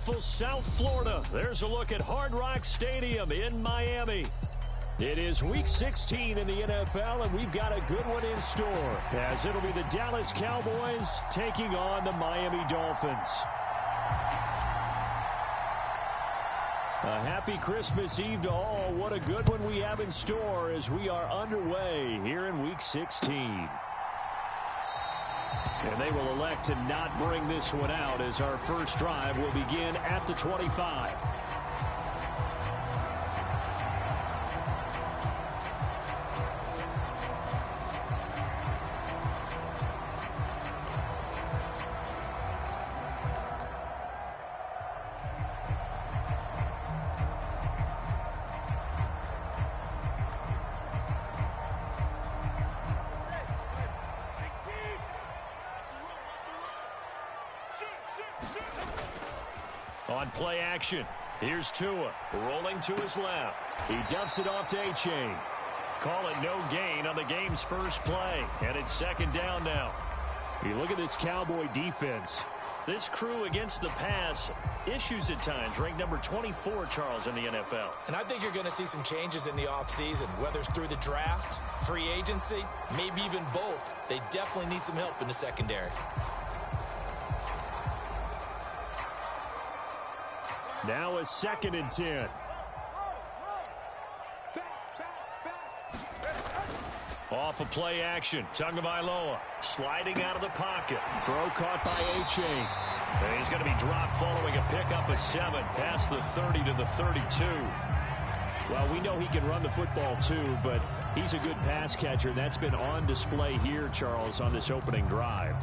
beautiful South Florida. There's a look at Hard Rock Stadium in Miami. It is Week 16 in the NFL, and we've got a good one in store, as it'll be the Dallas Cowboys taking on the Miami Dolphins. A happy Christmas Eve to all. What a good one we have in store as we are underway here in Week 16. And they will elect to not bring this one out as our first drive will begin at the 25. On play action, here's Tua, rolling to his left. He dumps it off to A-Chain. Call it no gain on the game's first play, and it's second down now. You look at this Cowboy defense. This crew against the pass, issues at times, ranked number 24, Charles, in the NFL. And I think you're going to see some changes in the offseason, whether it's through the draft, free agency, maybe even both. They definitely need some help in the secondary. Now a 2nd and 10. Off of play action. Tagovailoa sliding out of the pocket. Throw caught by A-Chain. And he's going to be dropped following a pickup of 7 past the 30 to the 32. Well, we know he can run the football too, but he's a good pass catcher, and that's been on display here, Charles, on this opening drive.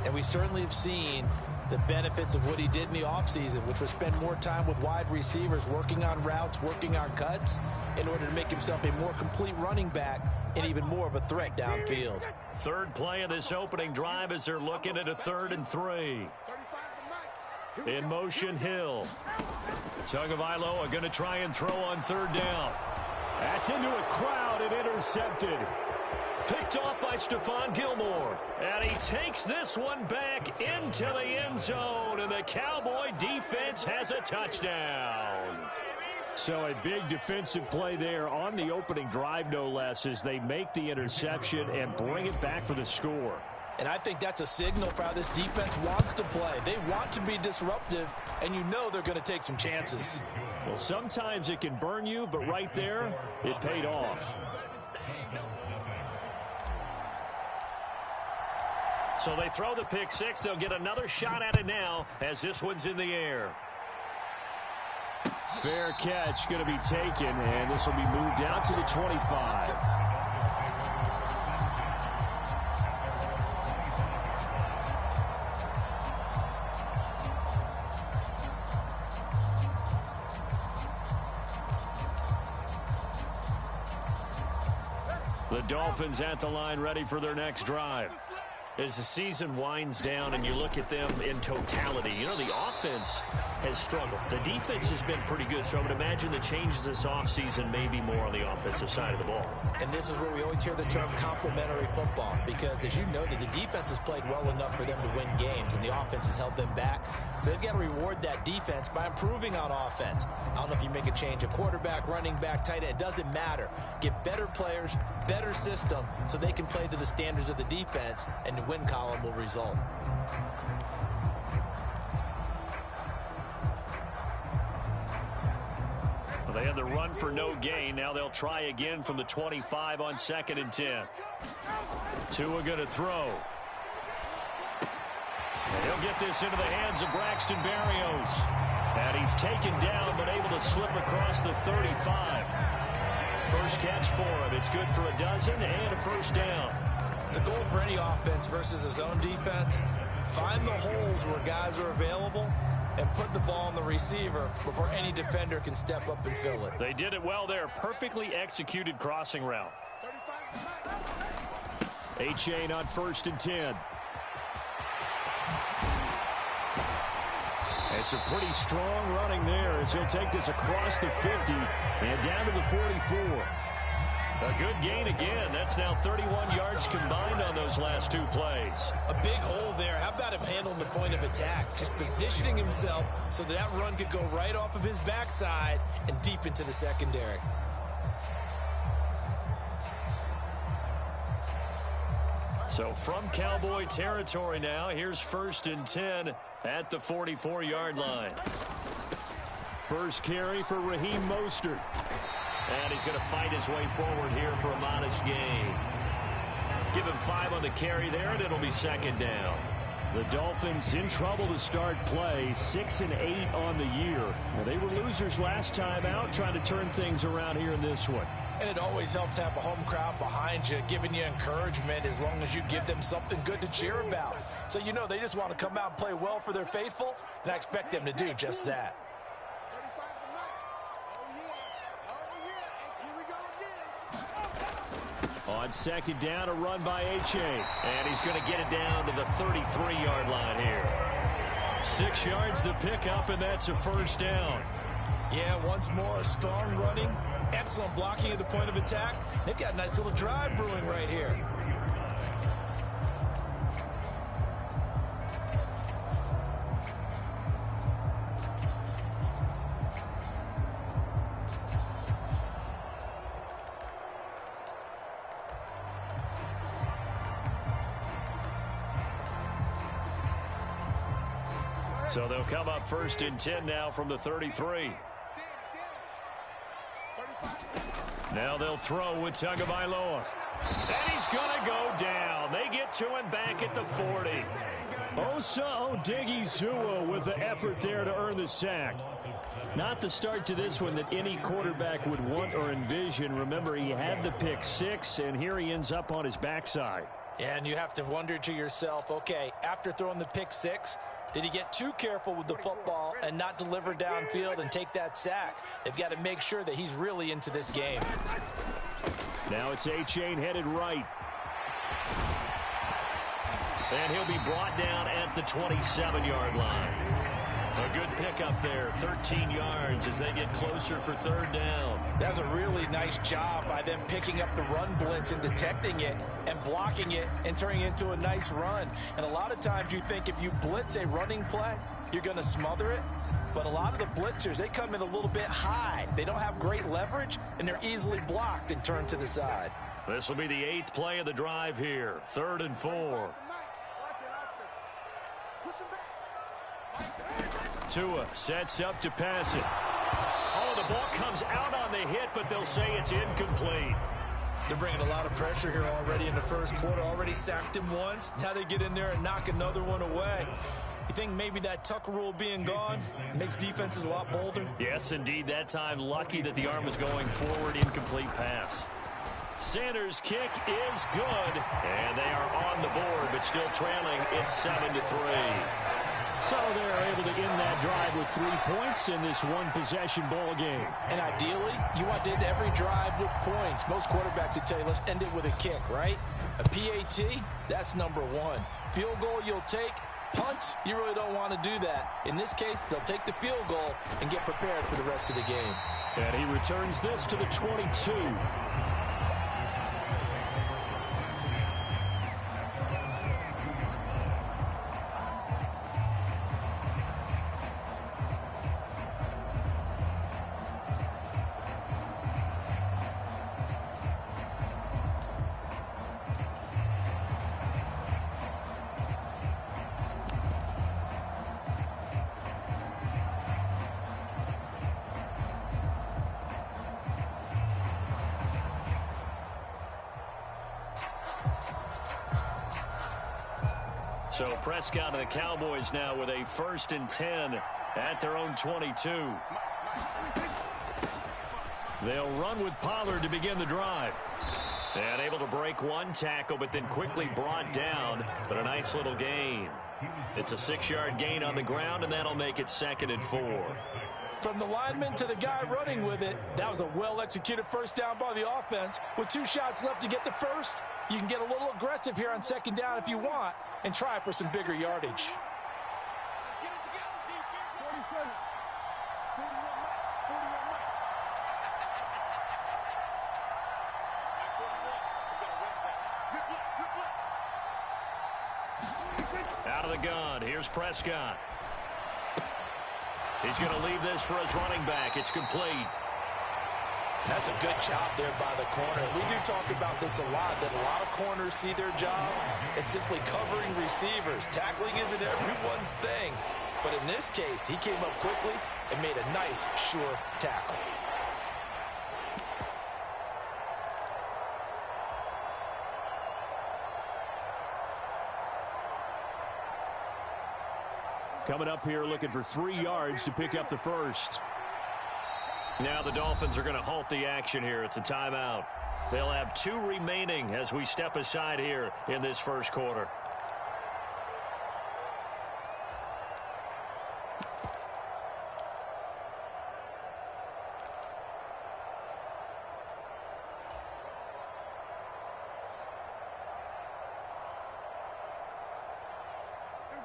And we certainly have seen the benefits of what he did in the offseason, which was spend more time with wide receivers, working on routes, working on cuts, in order to make himself a more complete running back and even more of a threat downfield. Third play of this opening drive as they're looking at a 3rd and 3. In motion, Hill. Tagovailoa going to try and throw on 3rd down. That's into a crowd and intercepted. Picked off by Stephon Gilmore. And he takes this one back into the end zone. And the Cowboy defense has a touchdown. So a big defensive play there on the opening drive, no less, as they make the interception and bring it back for the score. And I think that's a signal for how this defense wants to play. They want to be disruptive, and you know they're going to take some chances. Well, sometimes it can burn you, but right there, it paid off. So they throw the pick 6. They'll get another shot at it now as this one's in the air. Fair catch going to be taken, and this will be moved out to the 25. The Dolphins at the line, ready for their next drive. As the season winds down and you look at them in totality, you know, the offense has struggled. The defense has been pretty good, so I would imagine the changes this offseason may be more on the offensive side of the ball. And this is where we always hear the term complementary football, because as you noted, the defense has played well enough for them to win games, and the offense has held them back. So they've got to reward that defense by improving on offense. I don't know if you make a change, a quarterback, running back, tight end, it doesn't matter. Get better players, better system, so they can play to the standards of the defense, and the win column will result. Well, they had the run for no gain. Now they'll try again from the 25 on 2nd and 10. Tua going to throw. And he'll get this into the hands of Braxton Berrios. And he's taken down but able to slip across the 35. First catch for him. It's good for a dozen and a first down. The goal for any offense versus his own defense, find the holes where guys are available and put the ball on the receiver before any defender can step up and fill it. They did it well there. Perfectly executed crossing route. A-Chain on 1st and 10. It's a pretty strong running there as he'll take this across the 50 and down to the 44. A good gain again. That's now 31 yards combined on those last 2 plays. A big hole there. How about him handling the point of attack? Just positioning himself so that run could go right off of his backside and deep into the secondary. So from Cowboy territory now, here's 1st and 10 at the 44-yard line. First carry for Raheem Mostert. And he's going to fight his way forward here for a modest gain. Give him 5 on the carry there, and it'll be 2nd down. The Dolphins in trouble to start play, 6 and 8 on the year. Now, they were losers last time out, trying to turn things around here in this one. And it always helps to have a home crowd behind you, giving you encouragement as long as you give them something good to cheer about. So you know they just want to come out and play well for their faithful, and I expect them to do just that. On 2nd down, a run by H.A. And he's going to get it down to the 33-yard line here. 6 yards the pickup, and that's a 1st down. Yeah, once more, strong running, excellent blocking at the point of attack. They've got a nice little drive brewing right here. So they'll come up 1st and 10 now from the 33. Now they'll throw with Tagovailoa. And he's going to go down. They get to him back at the 40. Osa Odighizuwa with the effort there to earn the sack. Not the start to this one that any quarterback would want or envision. Remember, he had the pick 6, and here he ends up on his backside. Yeah, and you have to wonder to yourself, okay, after throwing the pick 6, did he get too careful with the football and not deliver downfield and take that sack? They've got to make sure that he's really into this game. Now it's A-Chain headed right. And he'll be brought down at the 27-yard line. A good pickup there, 13 yards as they get closer for 3rd down. That's a really nice job by them picking up the run blitz and detecting it and blocking it and turning it into a nice run. And a lot of times you think if you blitz a running play, you're going to smother it. But a lot of the blitzers, they come in a little bit high. They don't have great leverage, and they're easily blocked and turned to the side. This will be the 8th play of the drive here, 3rd and 4. Tua sets up to pass it. Oh, the ball comes out on the hit, but they'll say it's incomplete. They're bringing a lot of pressure here already in the first quarter. Already sacked him once. Now they get in there and knock another one away. You think maybe that Tucker rule being gone makes defenses a lot bolder? Yes, indeed. That time, lucky that the arm was going forward. Incomplete pass. Sanders' kick is good, and they are on the board, but still trailing. It's 7-3. So they're able to end that drive with 3 points in this one-possession ball game. And ideally, you want to end every drive with points. Most quarterbacks would tell you, let's end it with a kick, right? A PAT, that's number 1. Field goal you'll take. Punts, you really don't want to do that. In this case, they'll take the field goal and get prepared for the rest of the game. And he returns this to the 22. So Prescott and the Cowboys now with a 1st and 10 at their own 22. They'll run with Pollard to begin the drive. And able to break one tackle, but then quickly brought down. But a nice little gain. It's a 6-yard gain on the ground, and that'll make it 2nd and 4. From the lineman to the guy running with it, that was a well-executed first down by the offense. With 2 shots left to get the first, you can get a little aggressive here on 2nd down if you want and try for some bigger yardage. Out of the gun, here's Prescott. He's going to leave this for his running back. It's complete. That's a good job there by the corner. We do talk about this a lot, that a lot of corners see their job as simply covering receivers. Tackling isn't everyone's thing. But in this case, he came up quickly and made a nice, sure tackle. Coming up here looking for 3 yards to pick up the first. Now the Dolphins are going to halt the action here. It's a timeout. They'll have 2 remaining as we step aside here in this first quarter.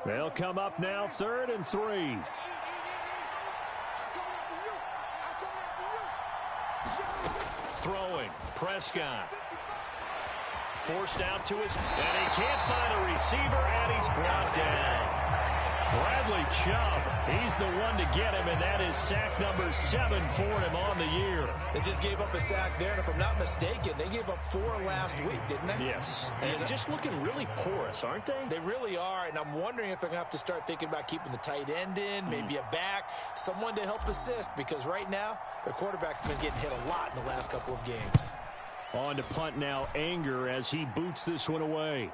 They'll come up now, 3rd and 3. Throwing, Prescott. Forced out to his, and he can't find a receiver, and he's brought down. Bradley Chubb, he's the one to get him, and that is sack number 7 for him on the year. They just gave up a sack there, and if I'm not mistaken, they gave up 4 last week, didn't they? Yes. And just looking really porous, aren't they? They really are, and I'm wondering if they're going to have to start thinking about keeping the tight end in, maybe a back, someone to help assist, because right now, their quarterback's been getting hit a lot in the last couple of games. On to punt now, Anger, as he boots this one away.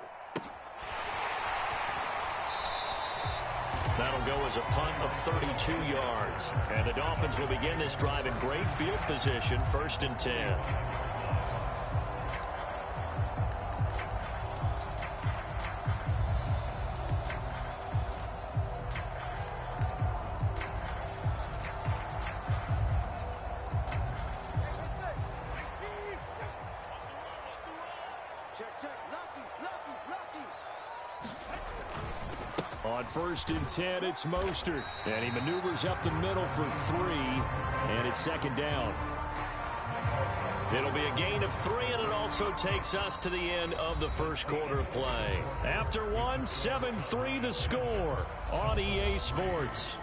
That'll go as a punt of 32 yards. And the Dolphins will begin this drive in great field position, 1st and 10. On 1st and 10, it's Mostert. And he maneuvers up the middle for 3. And it's 2nd down. It'll be a gain of 3, and it also takes us to the end of the first quarter of play. After 1, 7-3 the score on EA Sports.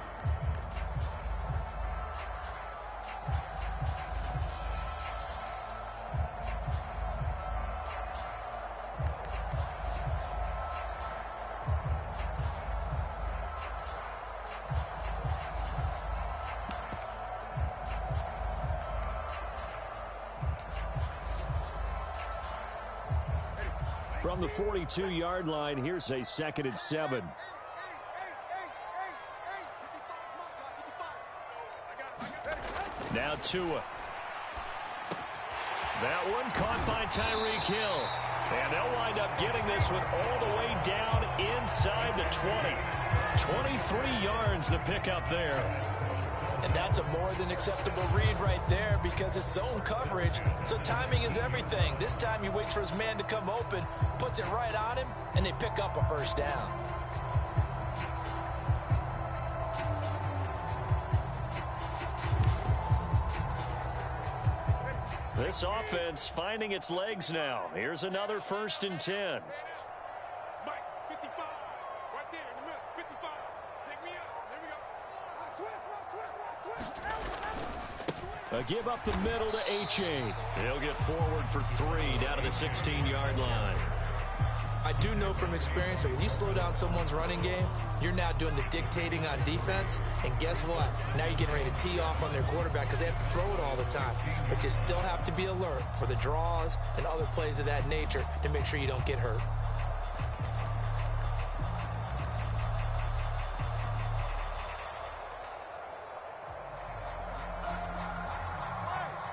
From the 42-yard line, here's a 2nd and 7. Now Tua. That one caught by Tyreek Hill. And they'll wind up getting this one all the way down inside the 20. 23 yards to pick up there. And that's a more than acceptable read right there because it's zone coverage, so timing is everything. This time he waits for his man to come open, puts it right on him, and they pick up a 1st down. This offense finding its legs now. Here's another 1st and 10. A give up the middle to H.A. He'll get forward for 3 down to the 16-yard line. I do know from experience that when you slow down someone's running game, you're now doing the dictating on defense. And guess what? Now you're getting ready to tee off on their quarterback because they have to throw it all the time. But you still have to be alert for the draws and other plays of that nature to make sure you don't get hurt.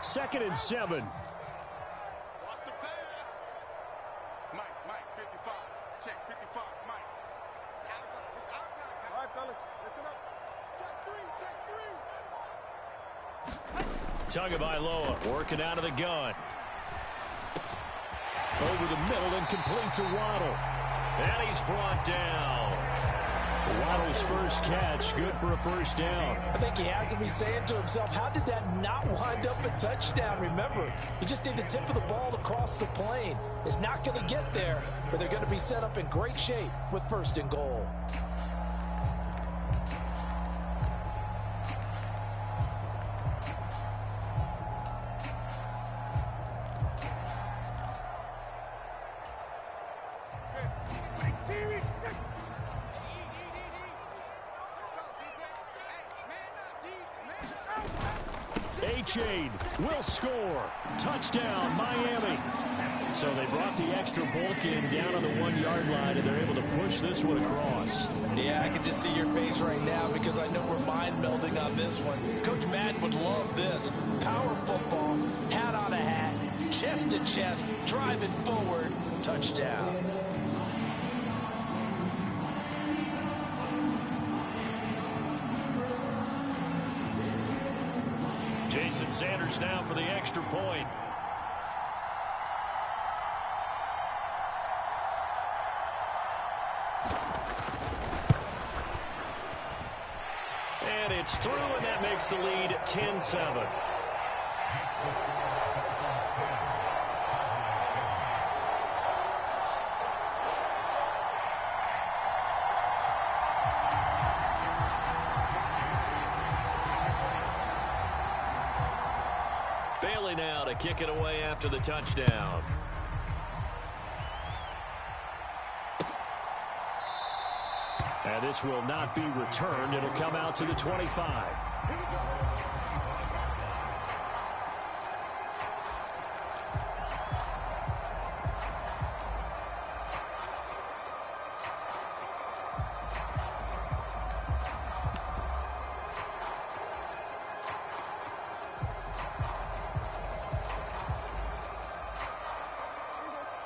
Second and 7. Watch the pass. Mike, 55. Check 55, Mike. It's our time. It's our time. All right, fellas, listen up. Check 3. Tagovailoa working out of the gun. Over the middle and complete to Waddle. And he's brought down. Waddle's first catch, good for a first down. I think he has to be saying to himself, how did that not wind up a touchdown? Remember, you just need the tip of the ball across the plane. It's not going to get there, but they're going to be set up in great shape with 1st and goal. H-Aid will score. Touchdown, Miami. So they brought the extra bulk in down on the 1-yard line, and they're able to push this one across. Yeah, I can just see your face right now because I know we're mind melding on this one. Coach Madden would love this. Power football, hat on a hat, chest to chest, driving forward, touchdown. Jason Sanders now for the extra point. And it's through, and that makes the lead 10-7. Bailey now to kick it away after the touchdown. And this will not be returned. It'll come out to the 25.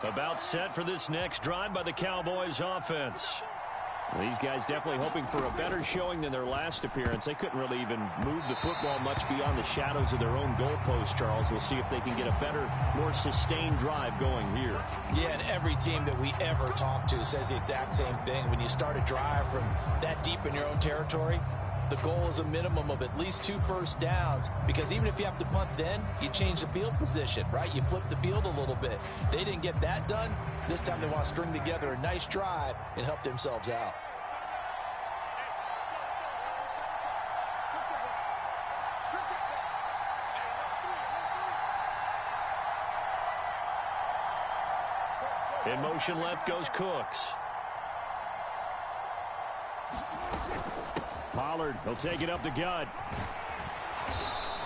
About set for this next drive by the Cowboys offense. These guys definitely hoping for a better showing than their last appearance. They couldn't really even move the football much beyond the shadows of their own goalpost, Charles. We'll see if they can get a better, more sustained drive going here. Yeah, and every team that we ever talk to says the exact same thing. When you start a drive from that deep in your own territory, the goal is a minimum of at least 2 first downs, because even if you have to punt then, you change the field position, right? You flip the field a little bit. They didn't get that done. This time they want to string together a nice drive and help themselves out. In motion left goes Cooks. Pollard, he'll take it up the gut.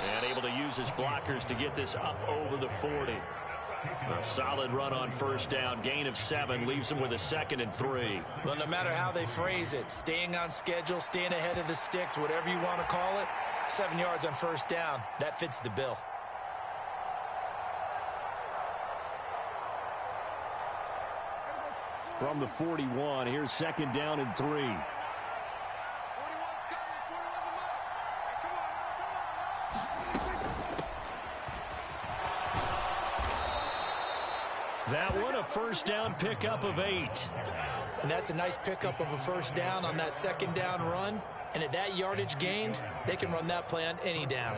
And able to use his blockers to get this up over the 40. A solid run on first down. Gain of 7 leaves him with a 2nd and 3. Well, no matter how they phrase it, staying on schedule, staying ahead of the sticks, whatever you want to call it, 7 yards on first down, that fits the bill. From the 41, here's 2nd down and 3. That one, a first down pickup of 8. And that's a nice pickup of a first down on that 2nd down run. And at that yardage gained, they can run that play on any down.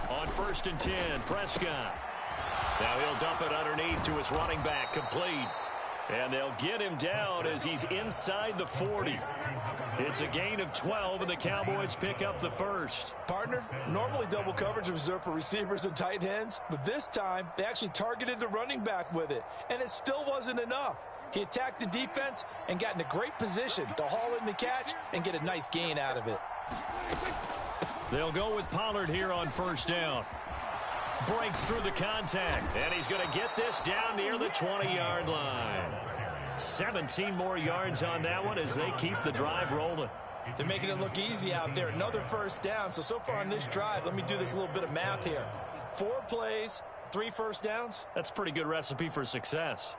On 1st and 10, Prescott. Now he'll dump it underneath to his running back, complete. And they'll get him down as he's inside the 40. It's a gain of 12, and the Cowboys pick up the first. Partner, normally double coverage is reserved for receivers and tight ends, but this time they actually targeted the running back with it, and it still wasn't enough. He attacked the defense and got in a great position to haul in the catch and get a nice gain out of it. They'll go with Pollard here on first down. Breaks through the contact, and he's going to get this down near the 20-yard line. 17 more yards on that one as they keep the drive rolling. They're making it look easy out there. Another first down. So far on this drive, let me do this little bit of math here. 4 plays, 3 first downs. That's a pretty good recipe for success.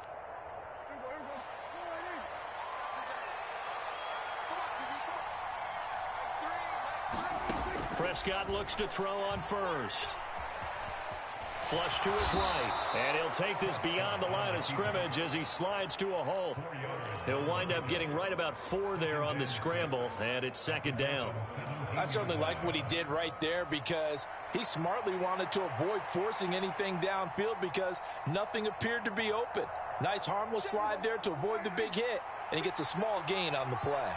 Prescott looks to throw on first. Flush to his right. And he'll take this beyond the line of scrimmage as he slides to a hole. He'll wind up getting right about 4 there on the scramble, and it's second down. I certainly like what he did right there because he smartly wanted to avoid forcing anything downfield because nothing appeared to be open. Nice harmless slide there to avoid the big hit, and he gets a small gain on the play.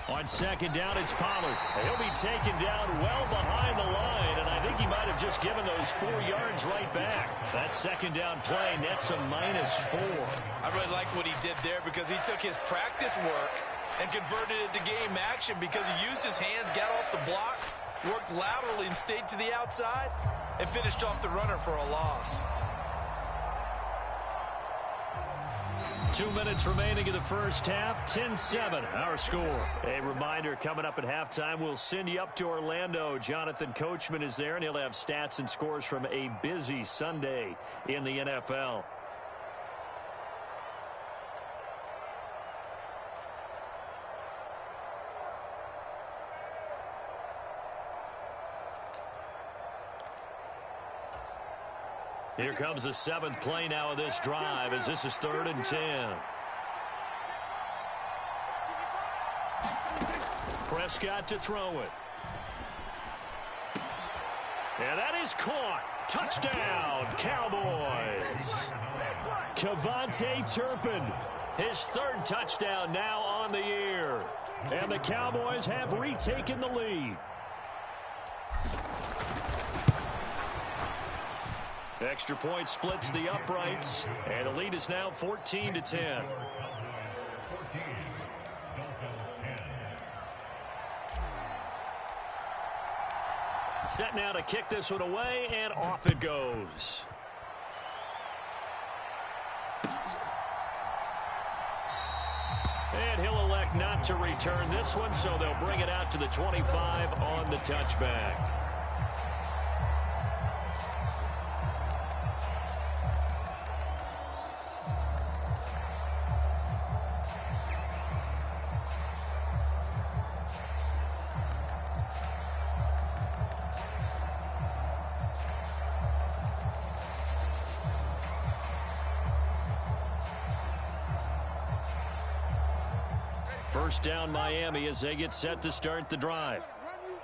On second down, it's Pollard. He'll be taken down well behind the line, and I think he might have just given those 4 yards right back. That second down play nets a -4. I really like what he did there because he took his practice work and converted it to game action because he used his hands, got off the block, worked laterally and stayed to the outside, and finished off the runner for a loss. 2 minutes remaining in the first half, 10-7, our score. A reminder, coming up at halftime, we'll send you up to Orlando. Jonathan Coachman is there, and he'll have stats and scores from a busy Sunday in the NFL. Here comes the 7th play now of this drive as this is 3rd and 10. Prescott to throw it. And that is caught. Touchdown, Cowboys. Kevontae Turpin, his 3rd touchdown now on the year. And the Cowboys have retaken the lead. Extra point splits the uprights, and the lead is now 14-10. Set now to kick this one away, and off it goes. And he'll elect not to return this one, so they'll bring it out to the 25 on the touchback. First down Miami as they get set to start the drive.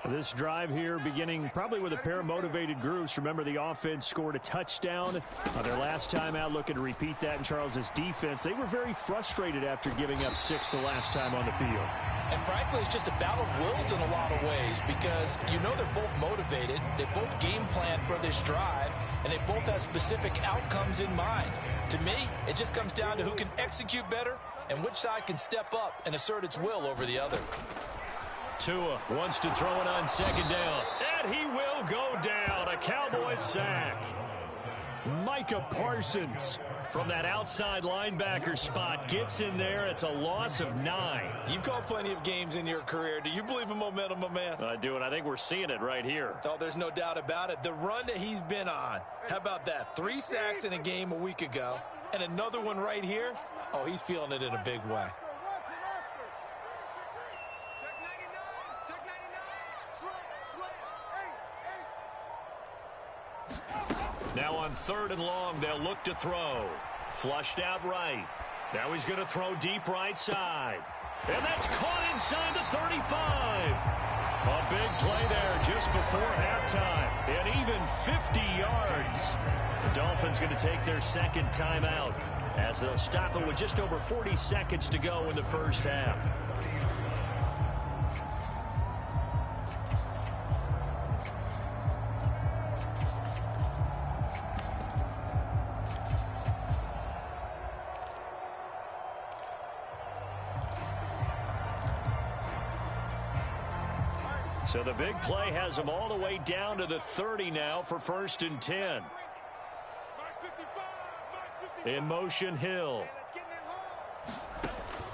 This drive here beginning probably with a pair of motivated groups. Remember, the offense scored a touchdown their last time out, looking to repeat that in Charles's defense. They were very frustrated after giving up 6 the last time on the field. And frankly, it's just a battle of wills in a lot of ways because you know they're both motivated, they both game plan for this drive, and they both have specific outcomes in mind. To me, it just comes down to who can execute better and which side can step up and assert its will over the other. Tua wants to throw it on second down, and he will go down. A Cowboys sack. Micah Parsons from that outside linebacker spot gets in there. It's a loss of 9. You've called plenty of games in your career. Do you believe in momentum, my man? I do, and I think we're seeing it right here. Oh, there's no doubt about it. The run that he's been on. How about that? 3 sacks in a game a week ago, and another one right here. Oh, he's feeling it in a big way. Now on 3rd and long, they'll look to throw. Flushed out right. Now he's going to throw deep right side. And that's caught inside the 35. A big play there just before halftime. And even 50 yards. The Dolphins going to take their 2nd timeout as they'll stop it with just over 40 seconds to go in the first half. So the big play has them all the way down to the 30 now for 1st and 10. In motion, Hill.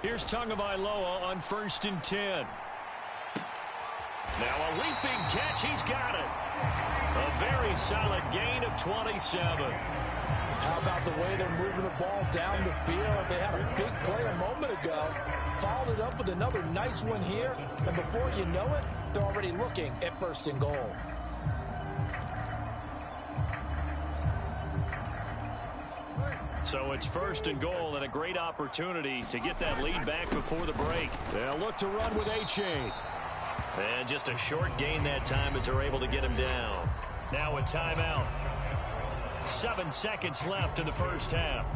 Here's Tagovailoa on 1st and 10. Now a leaping catch. He's got it. A very solid gain of 27. How about the way they're moving the ball down the field? They had a big play a moment ago. Followed it up with another nice one here. And before you know it, they're already looking at 1st and goal. So it's 1st and goal and a great opportunity to get that lead back before the break. They'll look to run with A-Chain. And just a short gain that time as they're able to get him down. Now a timeout. 7 seconds left in the first half.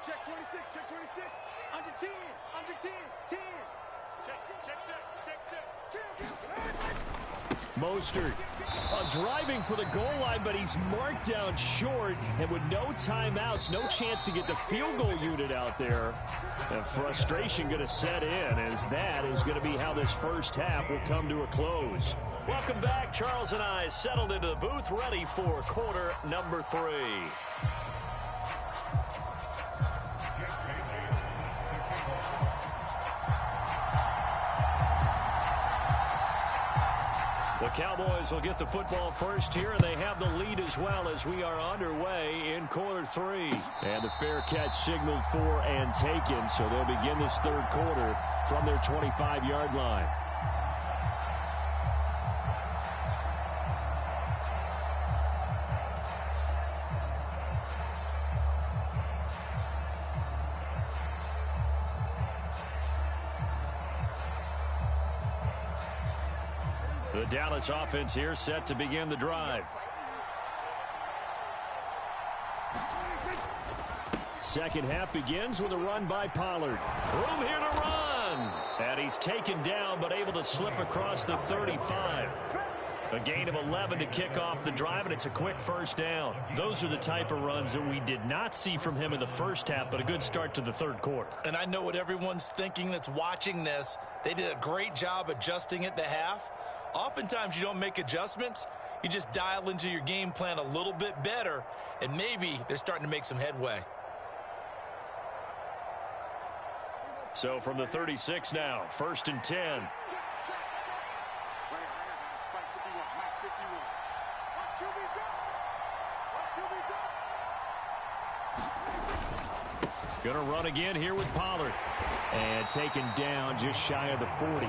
Check 26, check 26. Under 10, under 10, 10. Check. Mostert driving for the goal line, but he's marked down short. And with no timeouts, no chance to get the field goal unit out there. And frustration going to set in, as that is going to be how this first half will come to a close. Welcome back. Charles and I settled into the booth, ready for quarter number 3. The Cowboys will get the football first here, and they have the lead as well as we are underway in quarter 3. And the fair catch signaled for and taken, so they'll begin this third quarter from their 25-yard line. The Dallas offense here set to begin the drive. Second half begins with a run by Pollard. Room here to run. And he's taken down but able to slip across the 35. A gain of 11 to kick off the drive, and it's a quick first down. Those are the type of runs that we did not see from him in the first half, but a good start to the third quarter. And I know what everyone's thinking that's watching this. They did a great job adjusting at the half. Oftentimes you don't make adjustments. You just dial into your game plan a little bit better, and maybe they're starting to make some headway. So from the 36 now, 1st and 10. Gonna run again here with Pollard. And taken down just shy of the 40.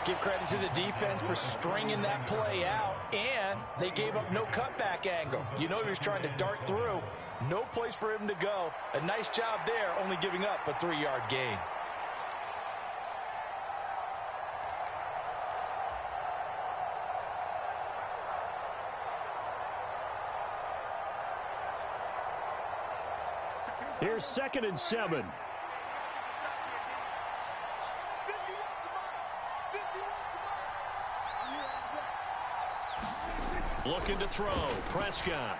Give credit to the defense for stringing that play out, and they gave up no cutback angle. You know he was trying to dart through. No place for him to go. A nice job there, only giving up a 3-yard gain. Here's 2nd and 7. Looking to throw. Prescott.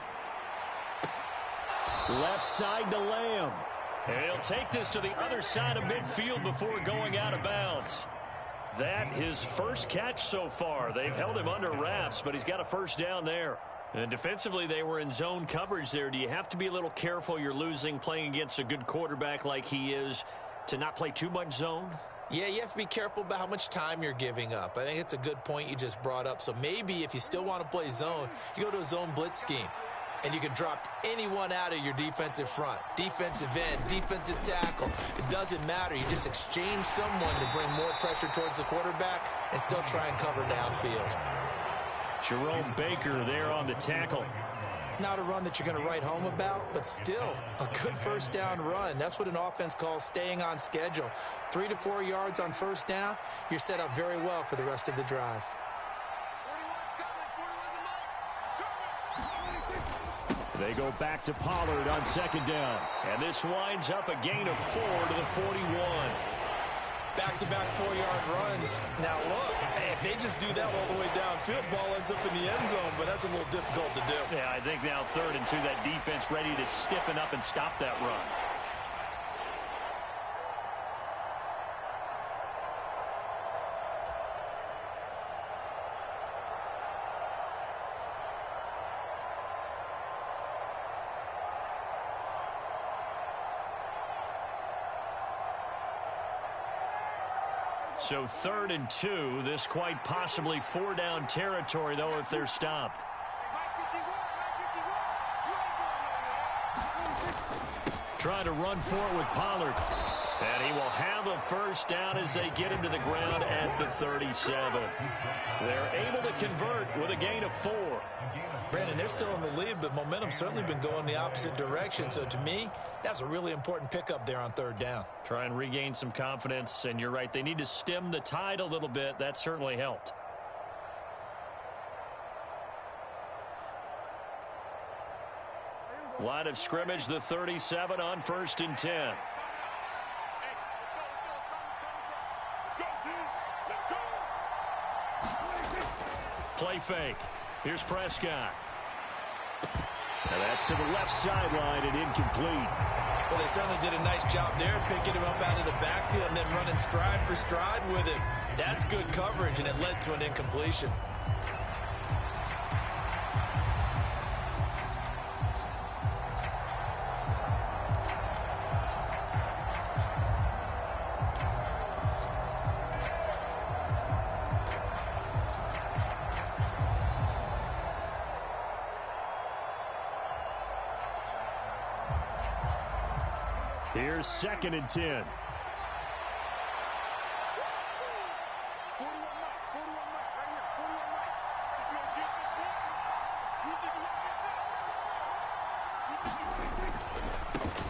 Left side to Lamb. And he'll take this to the other side of midfield before going out of bounds. That his first catch so far. They've held him under wraps, but he's got a first down there. And defensively, they were in zone coverage there. Do you have to be a little careful? You're losing playing against a good quarterback like he is to not play too much zone? Yeah, you have to be careful about how much time you're giving up. I think it's a good point you just brought up. So maybe if you still want to play zone, you go to a zone blitz scheme. And you can drop anyone out of your defensive front. Defensive end, defensive tackle. It doesn't matter. You just exchange someone to bring more pressure towards the quarterback and still try and cover downfield. Jerome Baker there on the tackle. Not a run that you're going to write home about, but still a good first down run. That's what an offense calls staying on schedule. 3 to 4 yards on first down, you're set up very well for the rest of the drive. They go back to Pollard on 2nd down. And this winds up a gain of 4 to the 41. Back-to-back 4-yard runs. Now, look, if they just do that all the way downfield, ball ends up in the end zone, but that's a little difficult to do. Yeah, I think now 3rd and 2, that defense ready to stiffen up and stop that run. So 3rd and 2, this quite possibly 4-down territory, though, if they're stopped. Trying to run for it with Pollard. And he will have a first down as they get him to the ground at the 37. They're able to convert with a gain of 4. Brandon, they're still in the lead, but momentum's certainly been going the opposite direction. So to me, that's a really important pickup there on 3rd down. Try and regain some confidence, and you're right, they need to stem the tide a little bit. That certainly helped. Line of scrimmage, the 37 on 1st and 10. Play fake. Here's Prescott. And that's to the left sideline and incomplete. Well, they certainly did a nice job there, picking him up out of the backfield and then running stride for stride with him. That's good coverage, and it led to an incompletion. Here's 2nd and 10.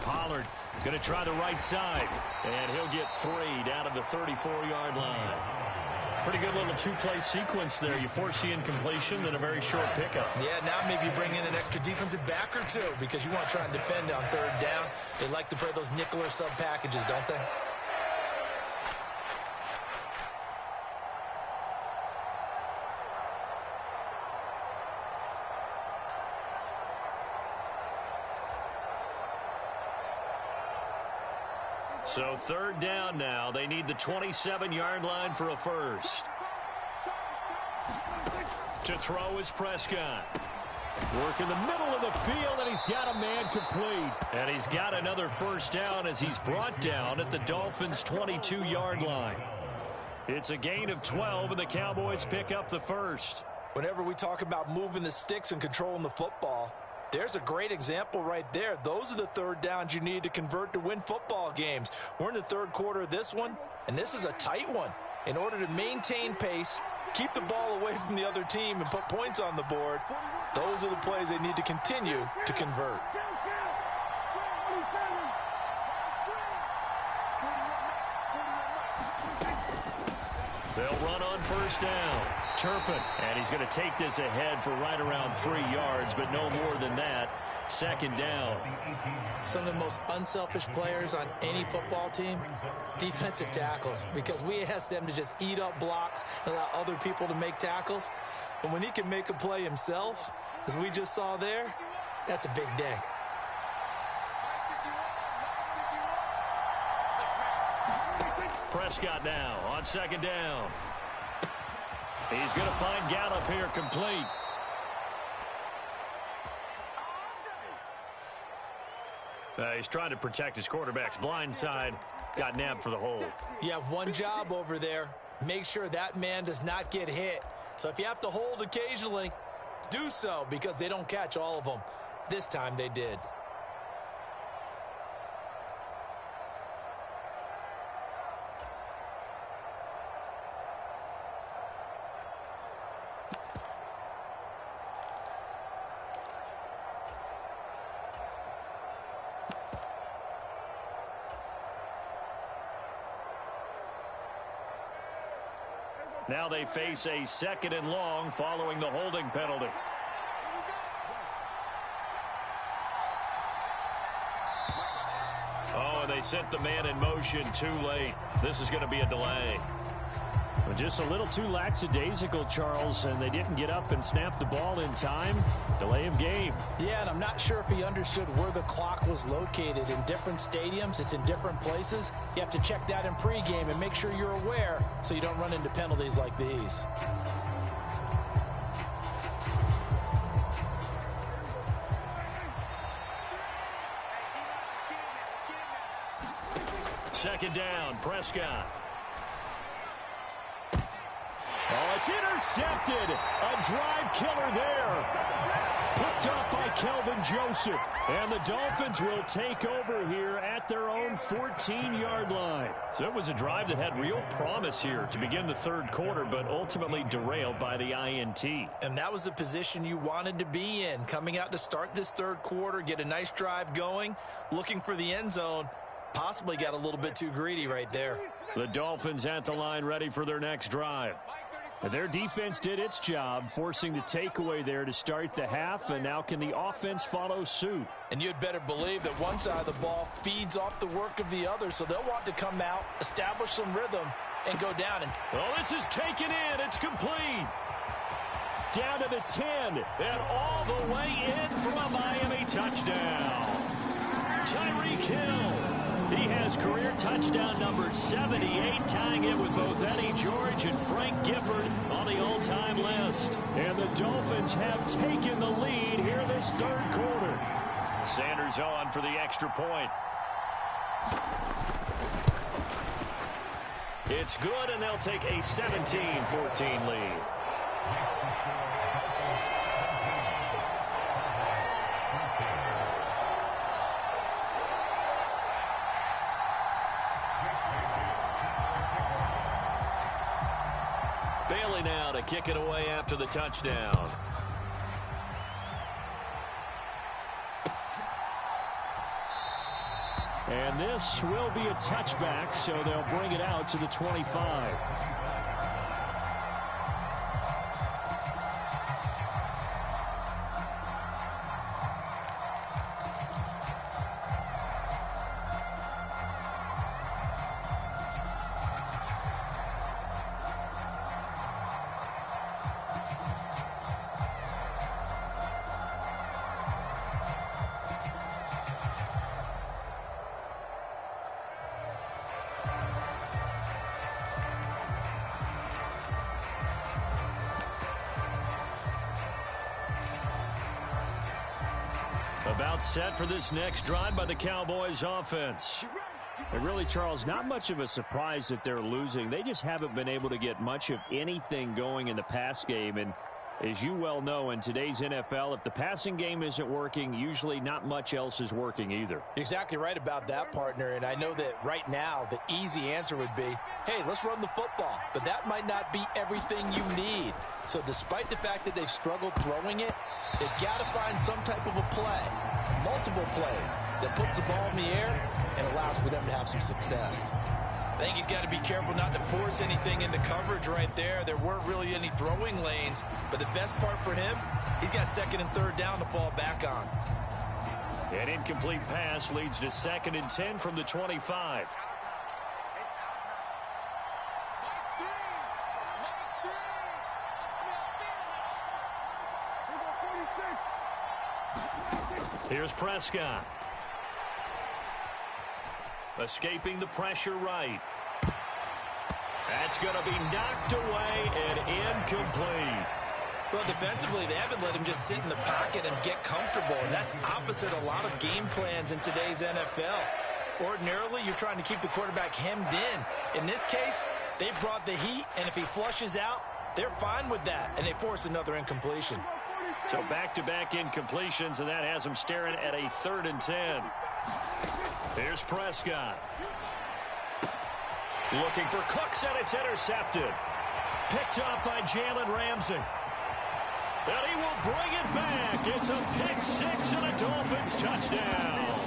Pollard going to try the right side, and he'll get 3 down to the 34-yard line. Pretty good little 2-play sequence there. You force the incompletion, then a very short pickup. Yeah, now maybe you bring in an extra defensive back or two because you want to try and defend on 3rd down. They like to play those nickel or sub packages, don't they? So 3rd down now. They need the 27-yard line for a first. To throw is Prescott. Work in the middle of the field, and he's got a man complete. And he's got another first down as he's brought down at the Dolphins' 22-yard line. It's a gain of 12, and the Cowboys pick up the first. Whenever we talk about moving the sticks and controlling the football, there's a great example right there. Those are the 3rd downs you need to convert to win football games. We're in the 3rd quarter of this one, and this is a tight one. In order to maintain pace, keep the ball away from the other team, and put points on the board, those are the plays they need to continue to convert. They'll run on first down. Turpin, and he's going to take this ahead for right around 3 yards, but no more than that. 2nd down. Some of the most unselfish players on any football team, defensive tackles, because we ask them to just eat up blocks and allow other people to make tackles. And when he can make a play himself, as we just saw there, that's a big day. Prescott now on 2nd down. He's going to find Gallup here complete. He's trying to protect his quarterback's blind side. Got nabbed for the hold. You have one job over there. Make sure that man does not get hit. So if you have to hold occasionally, do so, because they don't catch all of them. This time they did. Now they face a 2nd and long following the holding penalty. Oh, and And they sent the man in motion too late. This is going to be a delay. Well, just a little too lackadaisical, Charles, and they didn't get up and snap the ball in time. Delay of game. Yeah, and I'm not sure if he understood where the clock was located. In different stadiums, it's in different places. You have to check that in pregame and make sure you're aware so you don't run into penalties like these. Second down, Prescott. Oh, it's intercepted. A drive killer there. Picked up by Kelvin Joseph. And the Dolphins will take over here at their own 14-yard line. So it was a drive that had real promise here to begin the third quarter, but ultimately derailed by the INT. And that was the position you wanted to be in. Coming out to start this third quarter, get a nice drive going, looking for the end zone. Possibly got a little bit too greedy right there. The Dolphins at the line ready for their next drive. Their defense did its job, forcing the takeaway there to start the half, and now can the offense follow suit? And you'd better believe that one side of the ball feeds off the work of the other, so they'll want to come out, establish some rhythm, and go down. Oh, this is taken in. It's complete. Down to the 10, and all the way in for a Miami touchdown. Tyreek Hill. He has career touchdown number 78, tying it with both Eddie George and Frank Gifford on the all-time list. And the Dolphins have taken the lead here this third quarter. Sanders on for the extra point. It's good, and they'll take a 17-14 lead. Bailey now to kick it away after the touchdown. And this will be a touchback, so they'll bring it out to the 25. About set for this next drive by the Cowboys offense. And really, Charles, not much of a surprise that they're losing. They just haven't been able to get much of anything going in the pass game. And as you well know, in today's NFL, if the passing game isn't working, usually not much else is working either. Exactly right about that, partner. And I know that right now the easy answer would be, hey, let's run the football. But that might not be everything you need. So despite the fact that they've struggled throwing it, they've got to find some type of a play, multiple plays, that puts the ball in the air and allows for them to have some success. I think he's got to be careful not to force anything into coverage right there. There weren't really any throwing lanes, but the best part for him, he's got second and third down to fall back on. An incomplete pass leads to 2nd and 10 from the 25. Here's Prescott. Escaping the pressure right. That's going to be knocked away and incomplete. Well, defensively, they haven't let him just sit in the pocket and get comfortable, and that's opposite a lot of game plans in today's NFL. Ordinarily, you're trying to keep the quarterback hemmed in. In this case, they brought the heat, and if he flushes out, they're fine with that, and they force another incompletion. So back-to-back incompletions, and that has him staring at a 3rd and 10. Here's Prescott. Looking for Cooks, and it's intercepted. Picked up by Jalen Ramsey. And he will bring it back. It's a pick six and a Dolphins touchdown.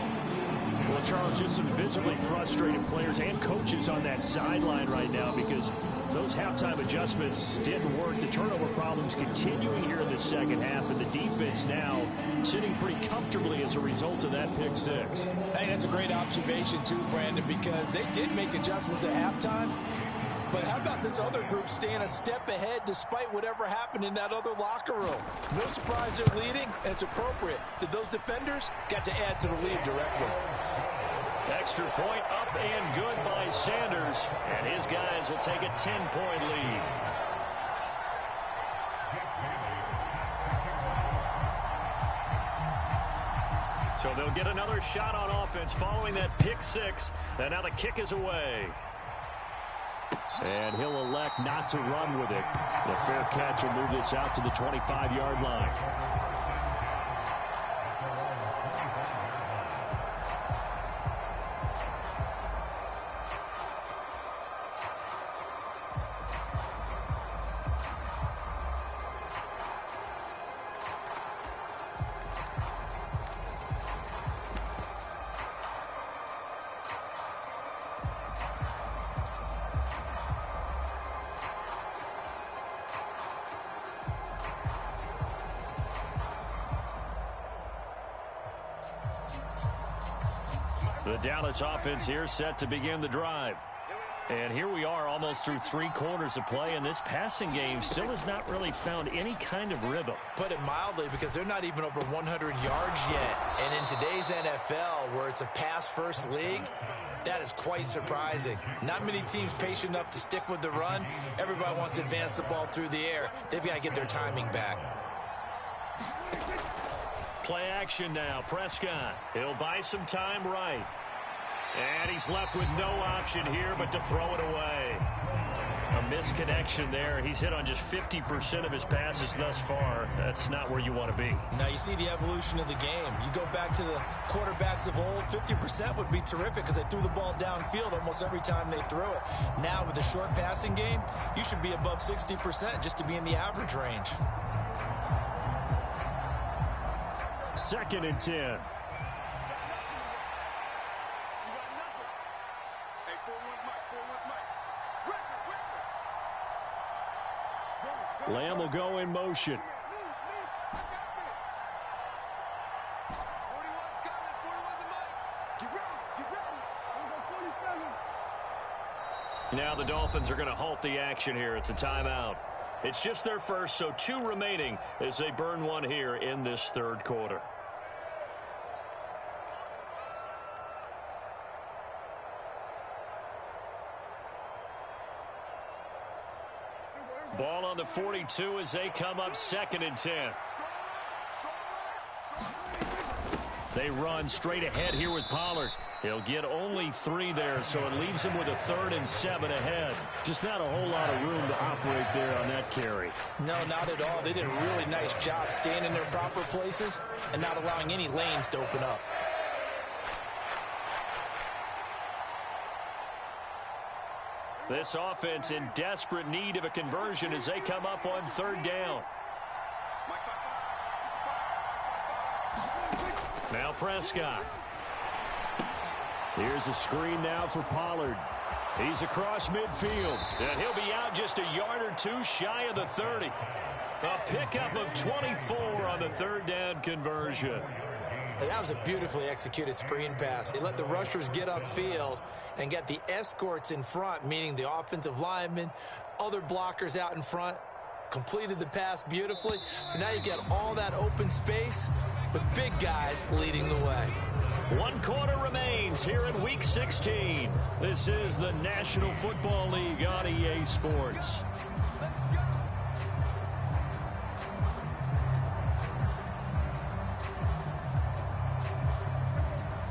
Well, Charles, just some visibly frustrated players and coaches on that sideline right now because Those halftime adjustments didn't work. The turnover problems continuing here in the second half, and the defense now sitting pretty comfortably as a result of that pick six. Hey, that's a great observation too, Brandon, because they did make adjustments at halftime. But how about this other group staying a step ahead despite whatever happened in that other locker room? No surprise they're leading, and it's appropriate that those defenders got to add to the lead directly. Extra point up and good by Sanders, and his guys will take a 10-point lead. So they'll get another shot on offense following that pick six, and now the kick is away. And he'll elect not to run with it. The fair catch will move this out to the 25-yard line. The Dallas offense here set to begin the drive. And here we are almost through 3 quarters of play, and this passing game still has not really found any kind of rhythm. Put it mildly, because they're not even over 100 yards yet. And in today's NFL, where it's a pass-first league, that is quite surprising. Not many teams patient enough to stick with the run. Everybody wants to advance the ball through the air. They've got to get their timing back. Play action now. Prescott. He'll buy some time right. And he's left with no option here but to throw it away. A misconnection there. He's hit on just 50% of his passes thus far. That's not where you want to be. Now you see the evolution of the game. You go back to the quarterbacks of old, 50% would be terrific because they threw the ball downfield almost every time they threw it. Now with the short passing game, you should be above 60% just to be in the average range. 2nd and 10. Lamb will go in motion. Now the Dolphins are going to halt the action here. It's a timeout. It's just their first, so 2 remaining as they burn one here in this 3rd quarter. Ball on the 42 as they come up 2nd and 10. They run straight ahead here with Pollard. He'll get only 3 there, so it leaves him with a 3rd and 7 ahead. Just not a whole lot of room to operate there on that carry. No, not at all. They did a really nice job staying in their proper places and not allowing any lanes to open up. This offense in desperate need of a conversion as they come up on 3rd down. Now Prescott. Here's a screen now for Pollard. He's across midfield. And he'll be out just a yard or 2 shy of the 30. A pickup of 24 on the 3rd down conversion. That was a beautifully executed screen pass. They let the rushers get upfield and get the escorts in front, meaning the offensive linemen, other blockers out in front, completed the pass beautifully. So now you get all that open space with big guys leading the way. 1 quarter remains here in Week 16. This is the National Football League on EA Sports.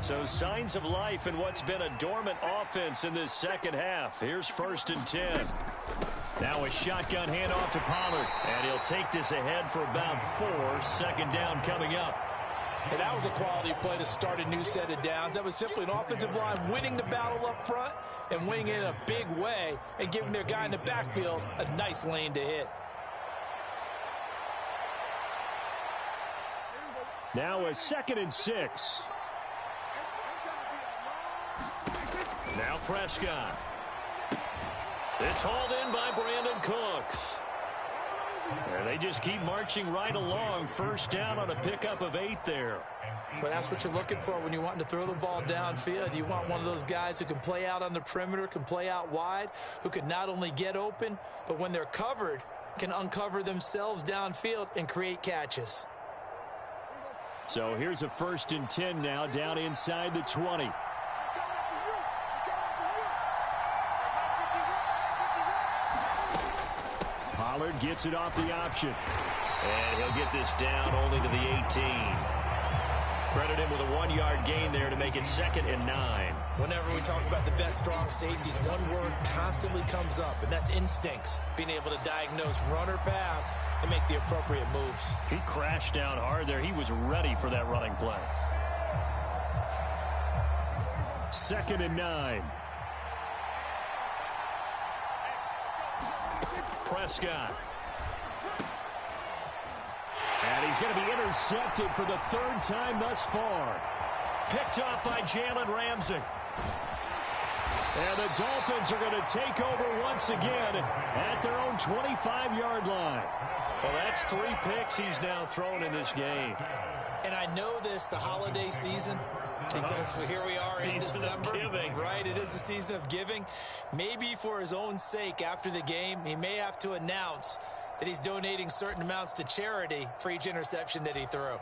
So signs of life in what's been a dormant offense in this second half. Here's 1st and 10. Now a shotgun handoff to Pollard. And he'll take this ahead for about 4. 2nd down coming up. And that was a quality play to start a new set of downs. That was simply an offensive line winning the battle up front and winning it in a big way and giving their guy in the backfield a nice lane to hit. Now a 2nd and 6. Now Prescott. It's hauled in by Brandon Cooks. And they just keep marching right along. First down on a pickup of 8 there. Well, that's what you're looking for when you're wanting to throw the ball downfield. You want one of those guys who can play out on the perimeter, can play out wide, who can not only get open, but when they're covered, can uncover themselves downfield and create catches. So here's a 1st and 10 now, down inside the 20. Pollard gets it off the option. And he'll get this down only to the 18. Credit him with a 1-yard gain there to make it 2nd and 9. Whenever we talk about the best strong safeties, one word constantly comes up, and that's instincts. Being able to diagnose run or pass and make the appropriate moves. He crashed down hard there. He was ready for that running play. 2nd and 9. Prescott. And he's going to be intercepted for the 3rd time thus far. Picked off by Jalen Ramsey. And the Dolphins are going to take over once again at their own 25-yard line. Well, that's 3 picks he's now thrown in this game. And I know this, the holiday season, because here we are in December. Season of giving. Right, it is the season of giving. Maybe for his own sake after the game, he may have to announce that he's donating certain amounts to charity for each interception that he threw.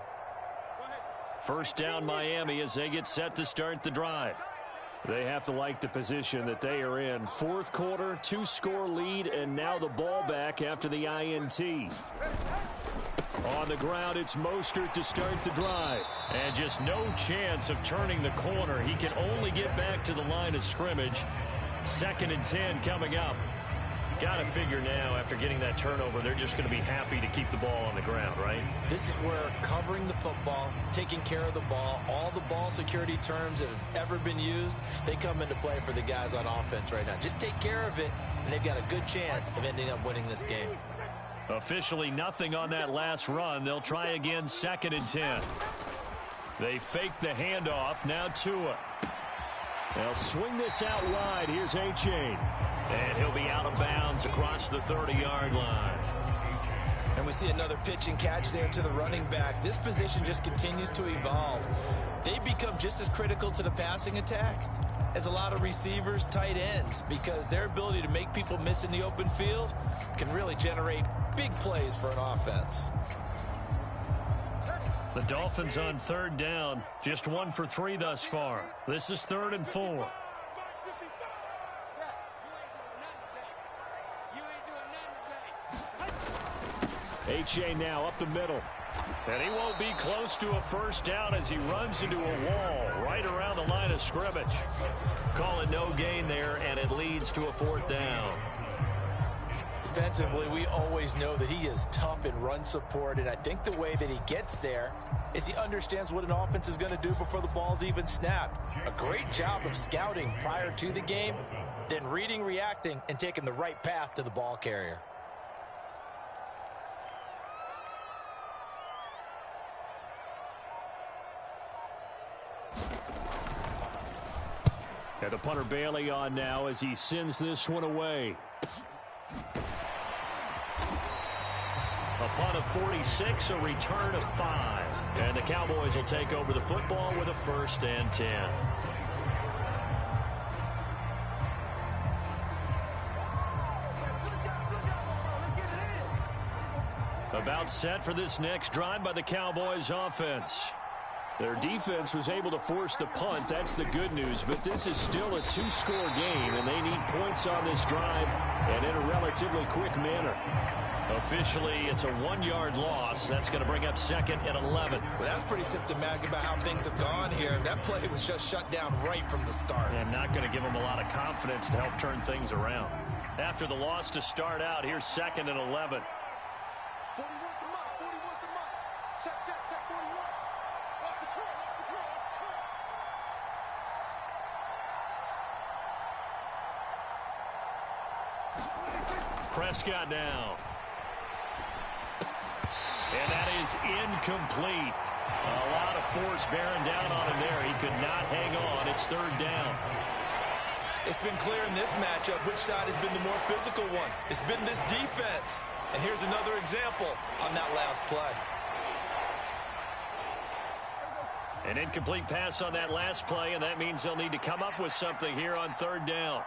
First down Miami as they get set to start the drive. They have to like the position that they are in. 4th quarter, 2-score lead, and now the ball back after the INT. On the ground, it's Mostert to start the drive. And just no chance of turning the corner. He can only get back to the line of scrimmage. 2nd and 10 coming up. Got to figure now, after getting that turnover, they're just going to be happy to keep the ball on the ground, right? This is where covering the football, taking care of the ball, all the ball security terms that have ever been used, they come into play for the guys on offense right now. Just take care of it, and they've got a good chance of ending up winning this game. Officially nothing on that last run. They'll try again, 2nd and 10. They fake the handoff. Now Tua. They'll swing this out wide. Here's A-Chain. And he'll be out of bounds across the 30-yard line. And we see another pitch and catch there to the running back. This position just continues to evolve. They become just as critical to the passing attack as a lot of receivers, tight ends, because their ability to make people miss in the open field can really generate big plays for an offense. The Dolphins on 3rd down, just 1 for 3 thus far. This is 3rd and 4. H.A. now up the middle. And he won't be close to a first down as he runs into a wall right around the line of scrimmage. Call it no gain there, and it leads to a 4th down. Defensively, we always know that he is tough in run support, and I think the way that he gets there is he understands what an offense is going to do before the ball's even snapped. A great job of scouting prior to the game, then reading, reacting, and taking the right path to the ball carrier. And the punter Bailey on now as he sends this one away. A punt of 46, a return of 5. And the Cowboys will take over the football with a 1st and 10. About set for this next drive by the Cowboys offense. Their defense was able to force the punt. That's the good news. But this is still a 2-score game, and they need points on this drive and in a relatively quick manner. Officially, it's a 1-yard loss. That's going to bring up 2nd and 11. Well, that's pretty symptomatic about how things have gone here. That play was just shut down right from the start. And not going to give them a lot of confidence to help turn things around. After the loss to start out, here's 2nd and 11. 41 to Mike. 41 to Mike. Check, 41. Watch the curl, Prescott now. And that is incomplete. A lot of force bearing down on him there. He could not hang on. It's 3rd down. It's been clear in this matchup which side has been the more physical one. It's been this defense. And here's another example on that last play. An incomplete pass on that last play, and that means they'll need to come up with something here on third down.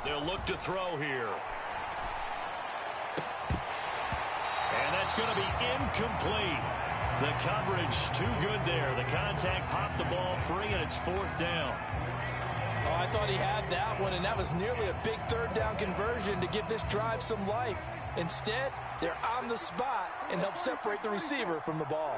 They'll look to throw here. And that's going to be incomplete. The coverage too good there. The contact popped the ball free, and it's fourth down. Oh, I thought he had that one, and that was nearly a big third down conversion to give this drive some life. Instead, they're on the spot and help separate the receiver from the ball.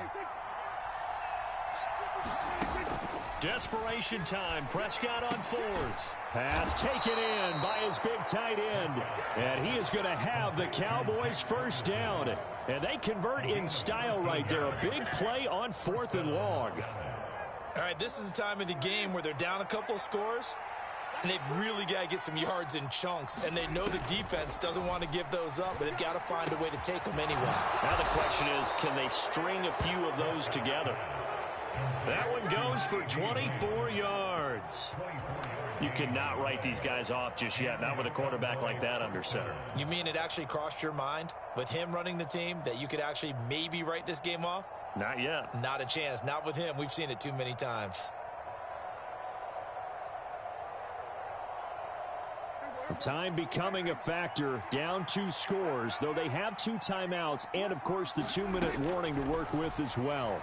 Desperation time. Prescott on fourth. Pass taken in by his big tight end. And he is going to have the Cowboys first down. And they convert in style right there. A big play on fourth and long. All right, this is the time of the game where they're down a couple of scores, and they've really got to get some yards in chunks, and they know the defense doesn't want to give those up, but they've got to find a way to take them anyway. Now the question is, can they string a few of those together? That one goes for 24 yards. You cannot write these guys off just yet, not with a quarterback like that under center. You mean it actually crossed your mind with him running the team that you could actually maybe write this game off? Not yet. Not a chance. Not with him. We've seen it too many times. Time becoming a factor. Down 2 scores, though they have 2 timeouts and, of course, the 2-minute warning to work with as well.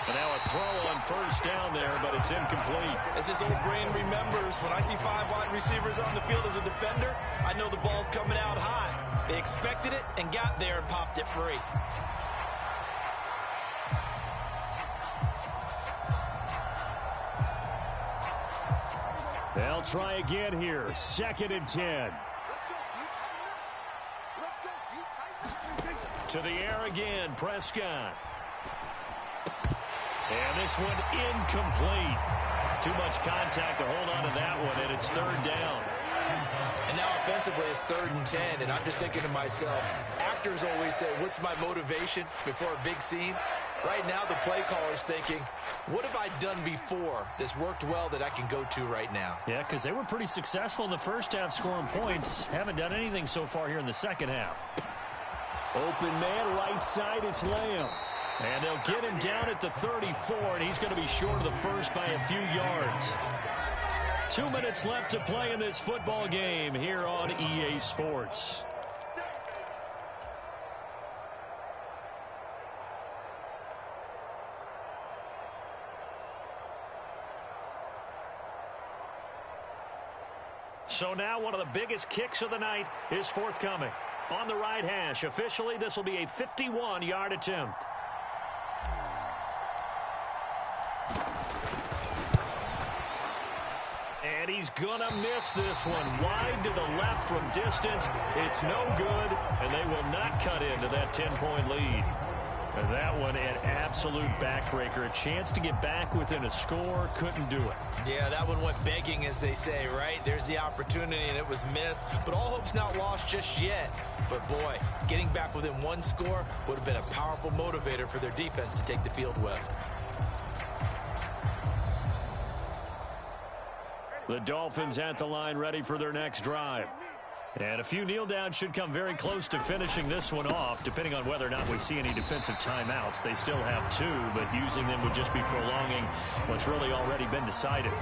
And now a throw on first down there, but it's incomplete. As his old brain remembers, when I see 5 wide receivers on the field as a defender, I know the ball's coming out hot. They expected it and got there and popped it free. They'll try again here. 2nd and 10. To the air again, Prescott. And this one incomplete. Too much contact to hold on to that one, and it's third down. And now offensively it's 3rd and 10, and I'm just thinking to myself, actors always say, what's my motivation before a big scene? Right now the play caller's thinking, what have I done before that's worked well that I can go to right now? Yeah, because they were pretty successful in the first half scoring points. Haven't done anything so far here in the second half. Open man, right side, it's Lamb. And they'll get him down at the 34, and he's going to be short of the first by a few yards. 2 minutes left to play in this football game here on EA Sports. So now one of the biggest kicks of the night is forthcoming. On the right hash, officially this will be a 51-yard attempt. And he's going to miss this one. Wide to the left from distance. It's no good, and they will not cut into that 10-point lead. And that one an absolute backbreaker. A chance to get back within a score. Couldn't do it. Yeah, that one went begging, as they say, right? There's the opportunity, and it was missed. But all hope's not lost just yet. But, boy, getting back within 1 score would have been a powerful motivator for their defense to take the field with. The Dolphins at the line, ready for their next drive. And a few kneel downs should come very close to finishing this one off, depending on whether or not we see any defensive timeouts. They still have 2, but using them would just be prolonging what's really already been decided.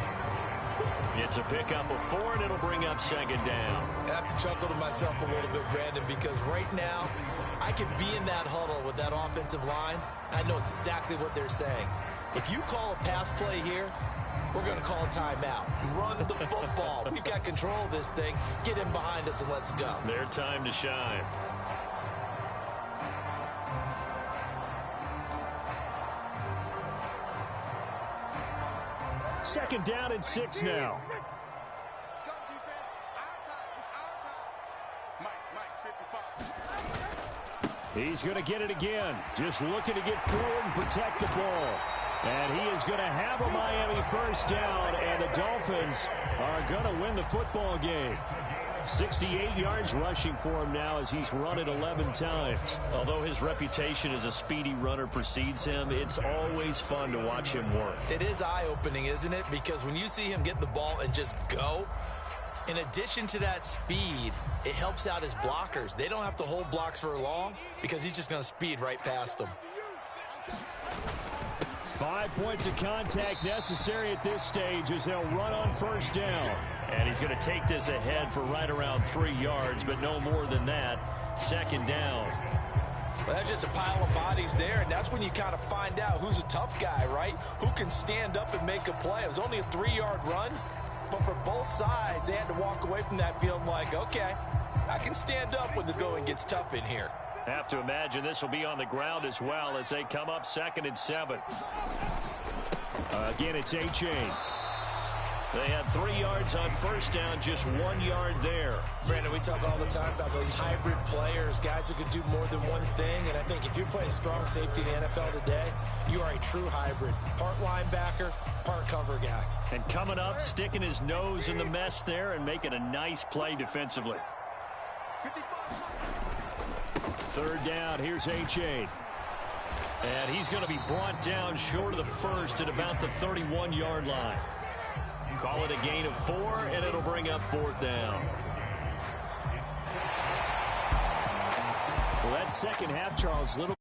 It's a pickup of 4, and it'll bring up 2nd down. I have to chuckle to myself a little bit, Brandon, because right now I could be in that huddle with that offensive line. I know exactly what they're saying. If you call a pass play here, we're going to call a timeout. Run the football. We've got control of this thing. Get in behind us and let's go. Their time to shine. Second down and 6 now. Let's go, defense. Our time. It's our time. Mike, 55. He's going to get it again. Just looking to get forward and protect the ball. And he is going to have a Miami first down, and the Dolphins are going to win the football game. 68 yards rushing for him now as he's run it 11 times. Although his reputation as a speedy runner precedes him, it's always fun to watch him work. It is eye-opening, isn't it? Because when you see him get the ball and just go, in addition to that speed, it helps out his blockers. They don't have to hold blocks for long because he's just going to speed right past them. 5 points of contact necessary at this stage as they'll run on first down. And he's going to take this ahead for right around 3 yards, but no more than that. Second down. Well, that's just a pile of bodies there, and that's when you kind of find out who's a tough guy, right? Who can stand up and make a play. It was only a 3-yard run, but for both sides, they had to walk away from that feeling like, okay, I can stand up when the going gets tough in here. Have to imagine this will be on the ground as well as they come up 2nd and 7. Again, it's A-Chain. They had 3 yards on first down, just 1 yard there. Brandon, we talk all the time about those hybrid players, guys who can do more than one thing. And I think if you're playing strong safety in the NFL today, you are a true hybrid. Part linebacker, part cover guy. And coming up, sticking his nose in the mess there and making a nice play defensively. 3rd down, here's A-Chain. And he's going to be brought down short of the first at about the 31-yard line. Call it a gain of 4, and it'll bring up 4th down. Well, that second half, Charles, little